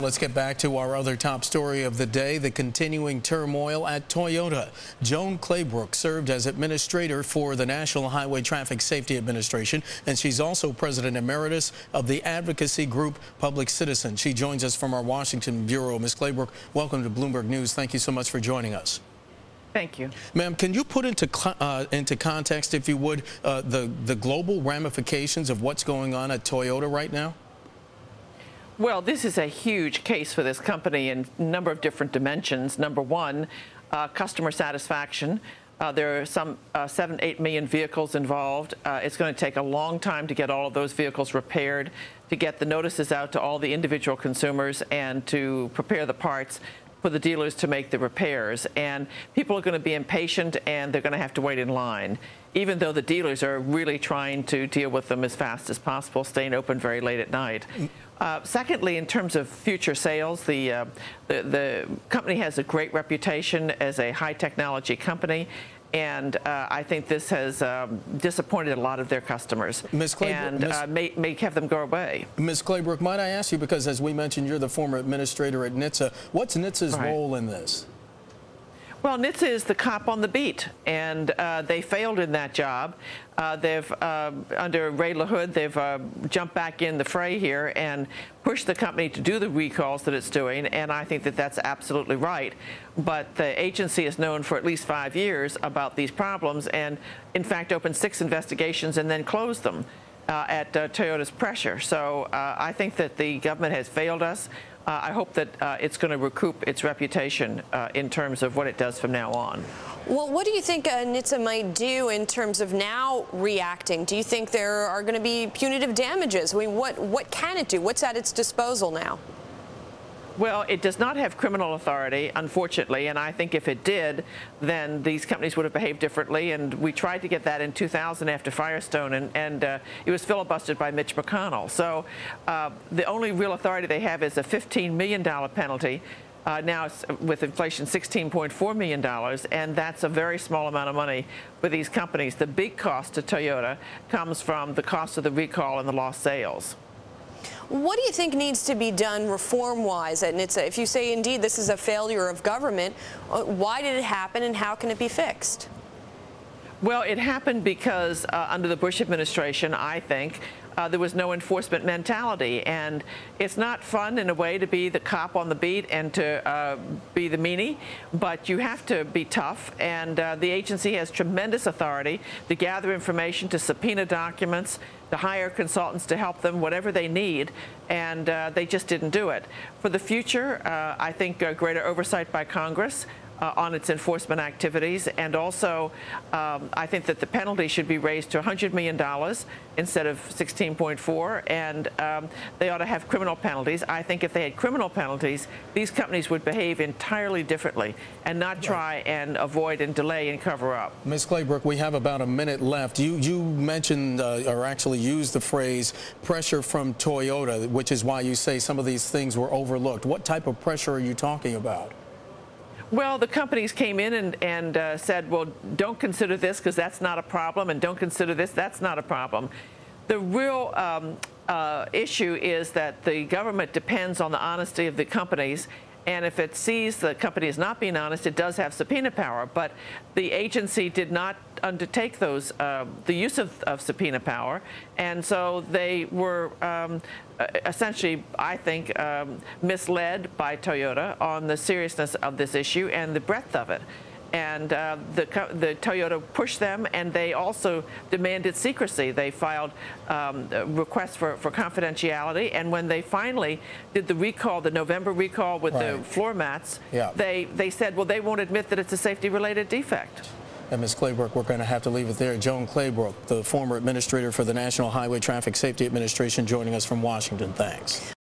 Let's get back to our other top story of the day, the continuing turmoil at Toyota. Joan Claybrook served as administrator for the National Highway Traffic Safety Administration, and she's also president emeritus of the advocacy group Public Citizen. She joins us from our Washington bureau. Ms. Claybrook, welcome to Bloomberg News. Thank you so much for joining us. Thank you. Ma'am, can you put into context, if you would, the global ramifications of what's going on at Toyota right now? Well, this is a huge case for this company in a number of different dimensions. Number one, customer satisfaction. There are some 7-8 million vehicles involved. It's going to take a long time to get all of those vehicles repaired, to get the notices out to all the individual consumers, and to prepare the parts for the dealers to make the repairs. And people are going to be impatient, and they're going to have to wait in line, even though the dealers are really trying to deal with them as fast as possible, staying open very late at night. Secondly, in terms of future sales, the company has a great reputation as a high technology company, and I think this has disappointed a lot of their customers. Ms. Claybrook, and may have them go away. Ms. Claybrook, might I ask you, because as we mentioned, you're the former administrator at NHTSA, what's NHTSA's role in this? Well, NHTSA is the cop on the beat, and they failed in that job. They've, under Ray LaHood, they've jumped back in the fray here and pushed the company to do the recalls that it's doing, and I think that that's absolutely right. But the agency is known for at least 5 years about these problems, and in fact opened 6 investigations and then closed them at Toyota's pressure. So I think that the government has failed us. I hope that it's going to recoup its reputation in terms of what it does from now on. Well, what do you think NHTSA might do in terms of now reacting? Do you think there are going to be punitive damages? I mean, what can it do? What's at its disposal now? Well, it does not have criminal authority, unfortunately, and I think if it did, then these companies would have behaved differently, and we tried to get that in 2000 after Firestone, and it was filibustered by Mitch McConnell. So the only real authority they have is a $15 million penalty. Now it's, with inflation, $16.4 million, and that's a very small amount of money for these companies. The big cost to Toyota comes from the cost of the recall and the lost sales. What do you think needs to be done reform-wise at NHTSA? If you say, indeed, this is a failure of government, why did it happen and how can it be fixed? Well, it happened because under the Bush administration, I think, there was no enforcement mentality. And it's not fun in a way to be the cop on the beat and to be the meanie, but you have to be tough. And the agency has tremendous authority to gather information, to subpoena documents, to hire consultants to help them, whatever they need, and they just didn't do it. For the future, I think greater oversight by Congress on its enforcement activities, and also I think that the penalty should be raised to $100 million instead of 16.4, and they ought to have criminal penalties. I think if they had criminal penalties, these companies would behave entirely differently and not try and avoid and delay and cover up. Ms. Claybrook, we have about a minute left. You mentioned or actually used the phrase pressure from Toyota, which is why you say some of these things were overlooked. What type of pressure are you talking about? Well, the companies came in and said, well, don't consider this because that's not a problem, and don't consider this, that's not a problem. The real issue is that the government depends on the honesty of the companies, and if it sees the company is not being honest, it does have subpoena power. But the agency did not undertake those, the use of subpoena power, and so they were essentially, I think, misled by Toyota on the seriousness of this issue and the breadth of it. And the Toyota pushed them, and they also demanded secrecy. They filed requests for confidentiality, and when they finally did the recall, the November recall with the floor mats, they said, well, they won't admit that it's a safety-related defect. And Ms. Claybrook, we're going to have to leave it there. Joan Claybrook, the former administrator for the National Highway Traffic Safety Administration, joining us from Washington. Thanks.